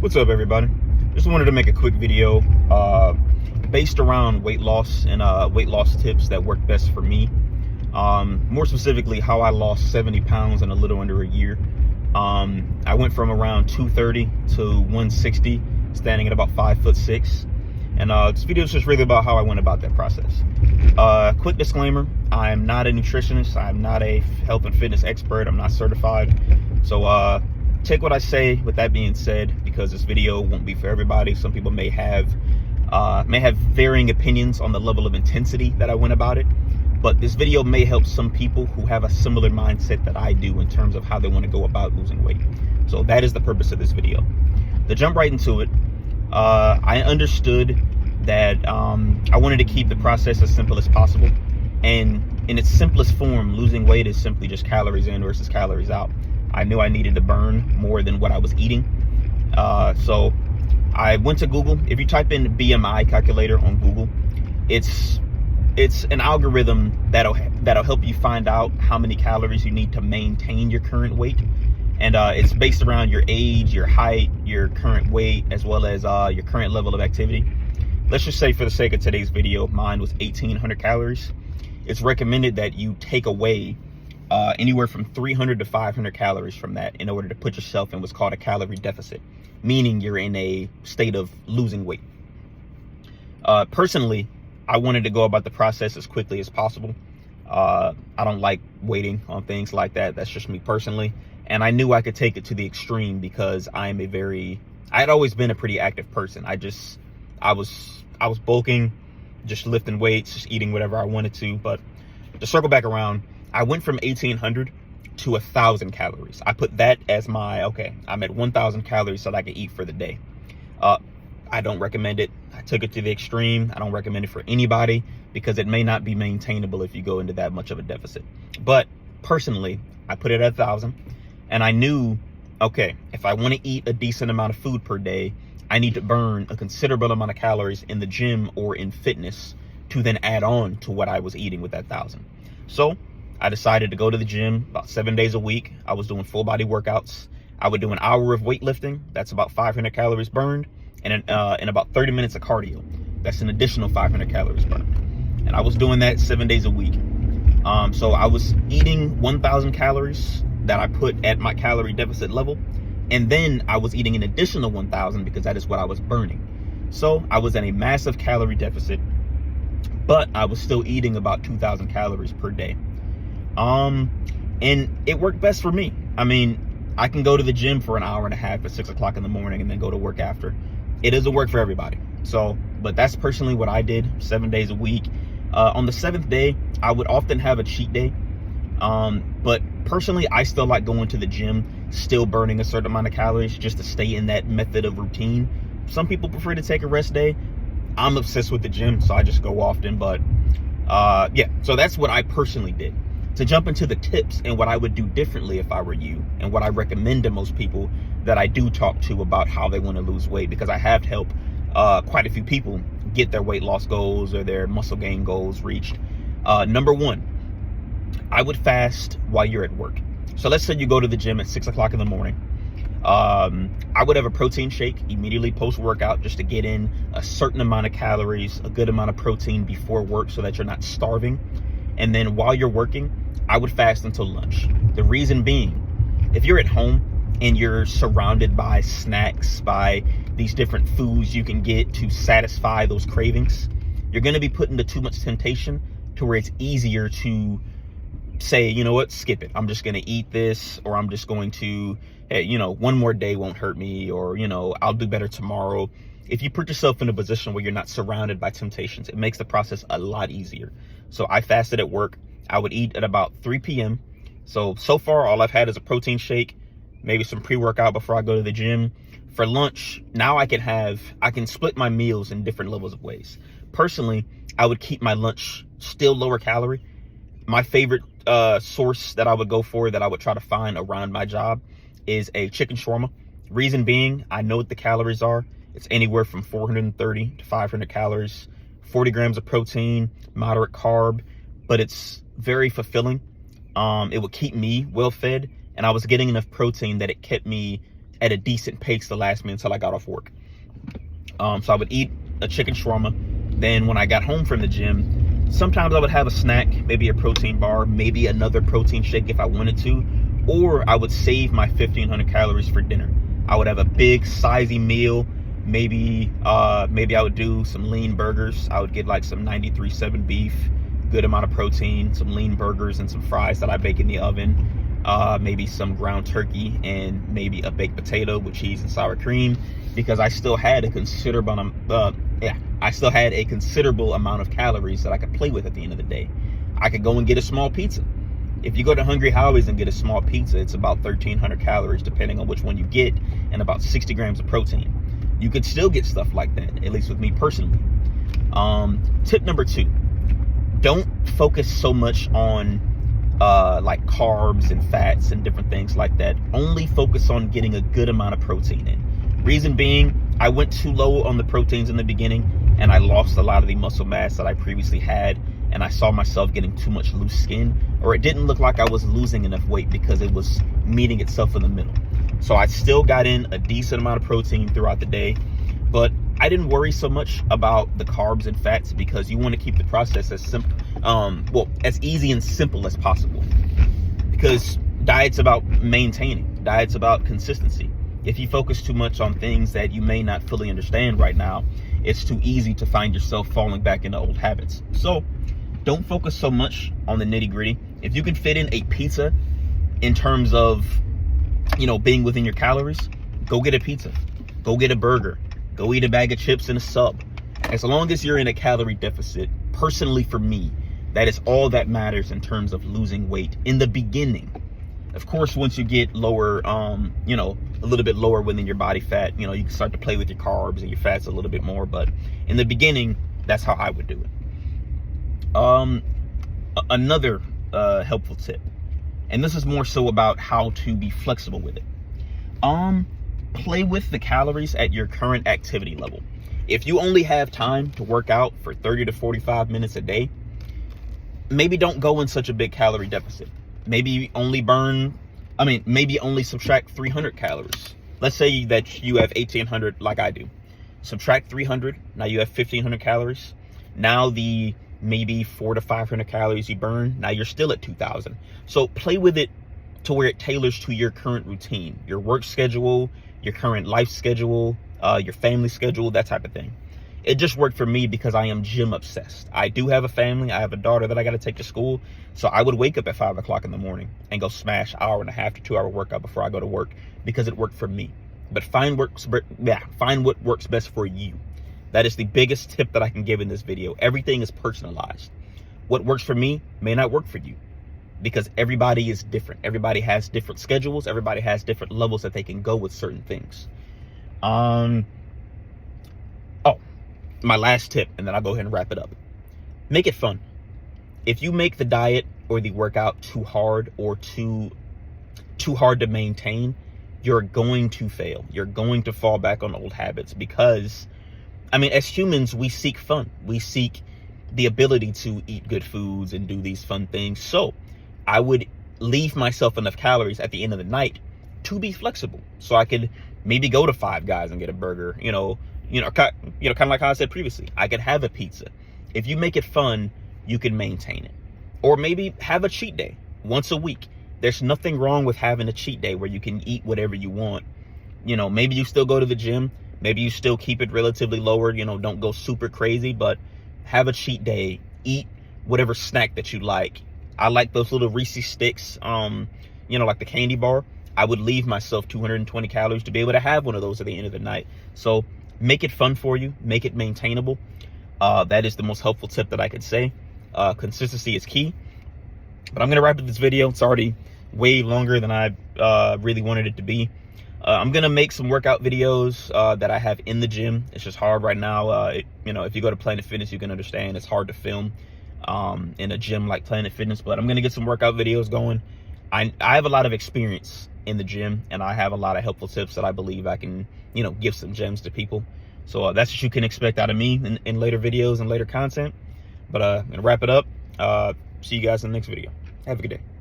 What's up, everybody? Just wanted to make a quick video based around weight loss and weight loss tips that work best for me. More specifically, how I lost 70 pounds in a little under a year. I went from around 230 to 160, standing at about 5'6". And this video is just really about how I went about that process. Quick disclaimer, I am not a nutritionist. I'm not a health and fitness expert. I'm not certified. So take what I say with that being said, because this video won't be for everybody. Some people may have varying opinions on the level of intensity that I went about it. But this video may help some people who have a similar mindset that I do in terms of how they want to go about losing weight. So that is the purpose of this video. To jump right into it, I understood that I wanted to keep the process as simple as possible. And in its simplest form, losing weight is simply just calories in versus calories out. I knew I needed to burn more than what I was eating. So I went to Google. If you type in BMI calculator on Google, it's an algorithm that'll help you find out how many calories you need to maintain your current weight. And it's based around your age, your height, your current weight, as well as your current level of activity. Let's just say, for the sake of today's video, mine was 1,800 calories. It's recommended that you take away anywhere from 300 to 500 calories from that in order to put yourself in what's called a calorie deficit, meaning you're in a state of losing weight. Personally, I wanted to go about the process as quickly as possible. I don't like waiting on things like that. That's just me personally. And I knew I could take it to the extreme because I had always been a pretty active person. I was bulking, just lifting weights, just eating whatever I wanted to. But to circle back around, I went from 1,800 to 1,000 calories. I put that as I'm at 1,000 calories so that I can eat for the day. I don't recommend it. I took it to the extreme. I don't recommend it for anybody because it may not be maintainable if you go into that much of a deficit. But personally, I put it at 1,000, and I knew, if I want to eat a decent amount of food per day, I need to burn a considerable amount of calories in the gym or in fitness to then add on to what I was eating with that 1,000. So I decided to go to the gym about 7 days a week. I was doing full body workouts. I would do an hour of weightlifting. That's about 500 calories burned. And in about 30 minutes of cardio. That's an additional 500 calories burned. And I was doing that 7 days a week. So I was eating 1,000 calories that I put at my calorie deficit level. And then I was eating an additional 1,000 because that is what I was burning. So I was in a massive calorie deficit, but I was still eating about 2,000 calories per day. And it worked best for me. I mean, I can go to the gym for an hour and a half at 6 o'clock in the morning and then go to work after. It doesn't work for everybody. But that's personally what I did 7 days a week. On the 7th day, I would often have a cheat day. But personally, I still like going to the gym, still burning a certain amount of calories just to stay in that method of routine. Some people prefer to take a rest day. I'm obsessed with the gym, so I just go often. But yeah, so that's what I personally did. To jump into the tips and what I would do differently if I were you, and what I recommend to most people that I do talk to about how they want to lose weight, because I have helped quite a few people get their weight loss goals or their muscle gain goals reached. Number one, I would fast while you're at work. So let's say you go to the gym at 6 o'clock in the morning. I would have a protein shake immediately post-workout just to get in a certain amount of calories, a good amount of protein before work so that you're not starving. And then while you're working, I would fast until lunch. The reason being, if you're at home and you're surrounded by snacks, by these different foods you can get to satisfy those cravings, you're going to be put into too much temptation to where it's easier to say, you know what, skip it. I'm just going to eat this, or I'm just going to, hey, one more day won't hurt me, or, I'll do better tomorrow. If you put yourself in a position where you're not surrounded by temptations, it makes the process a lot easier. So I fasted at work. I would eat at about 3 p.m. So far, all I've had is a protein shake, maybe some pre-workout before I go to the gym. For lunch, now I can split my meals in different levels of ways. Personally, I would keep my lunch still lower calorie. My favorite source that I would go for, that I would try to find around my job, is a chicken shawarma. Reason being, I know what the calories are. It's anywhere from 430 to 500 calories, 40 grams of protein, moderate carb, but it's very fulfilling. It would keep me well fed, and I was getting enough protein that it kept me at a decent pace to last me until I got off work. So I would eat a chicken shawarma. Then when I got home from the gym, sometimes I would have a snack, maybe a protein bar, maybe another protein shake if I wanted to, or I would save my 1,500 calories for dinner. I would have a big sizey meal. Maybe I would do some lean burgers. I would get like some 93.7 beef, good amount of protein, some lean burgers and some fries that I bake in the oven. Maybe some ground turkey and maybe a baked potato with cheese and sour cream, because I still had a considerable amount of calories that I could play with at the end of the day. I could go and get a small pizza. If you go to Hungry Howie's and get a small pizza, it's about 1,300 calories depending on which one you get, and about 60 grams of protein. You could still get stuff like that, at least with me personally. Tip number 2, don't focus so much on like carbs and fats and different things like that. Only focus on getting a good amount of protein in. Reason being, I went too low on the proteins in the beginning and I lost a lot of the muscle mass that I previously had, and I saw myself getting too much loose skin, or it didn't look like I was losing enough weight because it was meeting itself in the middle. So I still got in a decent amount of protein throughout the day, but I didn't worry so much about the carbs and fats because you want to keep the process as simple, as easy and simple as possible. Because diet's about maintaining, diet's about consistency. If you focus too much on things that you may not fully understand right now, it's too easy to find yourself falling back into old habits. So don't focus so much on the nitty gritty. If you can fit in a pizza in terms of, being within your calories, go get a pizza, go get a burger, go eat a bag of chips and a sub. As long as you're in a calorie deficit, personally for me, that is all that matters in terms of losing weight in the beginning. Of course, once you get lower, a little bit lower within your body fat, you can start to play with your carbs and your fats a little bit more. But in the beginning, that's how I would do it. Another helpful tip, and this is more so about how to be flexible with it. Play with the calories at your current activity level. If you only have time to work out for 30 to 45 minutes a day, maybe don't go in such a big calorie deficit. Maybe only subtract 300 calories. Let's say that you have 1,800 like I do. Subtract 300, now you have 1,500 calories. Now the maybe 400 to 500 calories you burn, now you're still at 2,000. So play with it to where it tailors to your current routine, your work schedule, your current life schedule, your family schedule, that type of thing. It just worked for me because I am gym obsessed. I do have a family. I have a daughter that I got to take to school. So I would wake up at 5 o'clock in the morning and go smash 1.5 to 2 hour workout before I go to work because it worked for me. But find what works best for you. That is the biggest tip that I can give in this video. Everything is personalized. What works for me may not work for you because everybody is different. Everybody has different schedules. Everybody has different levels that they can go with certain things. My last tip, and then I'll go ahead and wrap it up. Make it fun. If you make the diet or the workout too hard or too hard to maintain, you're going to fail. You're going to fall back on old habits because, as humans, we seek fun. We seek the ability to eat good foods and do these fun things. So I would leave myself enough calories at the end of the night to be flexible. So I could maybe go to Five Guys and get a burger, kind of like how I said previously, I could have a pizza. If you make it fun, you can maintain it. Or maybe have a cheat day once a week. There's nothing wrong with having a cheat day where you can eat whatever you want. Maybe you still go to the gym. Maybe you still keep it relatively lower. Don't go super crazy, but have a cheat day. Eat whatever snack that you like. I like those little Reese's sticks, like the candy bar. I would leave myself 220 calories to be able to have one of those at the end of the night. So make it fun for you. Make it maintainable. That is the most helpful tip that I could say. Consistency is key. But I'm going to wrap up this video. It's already way longer than I really wanted it to be. I'm going to make some workout videos that I have in the gym. It's just hard right now. If you go to Planet Fitness, you can understand it's hard to film in a gym like Planet Fitness. But I'm going to get some workout videos going. I have a lot of experience in the gym, and I have a lot of helpful tips that I believe I can, give some gems to people. So that's what you can expect out of me in later videos and later content. But I'm going to wrap it up. See you guys in the next video. Have a good day.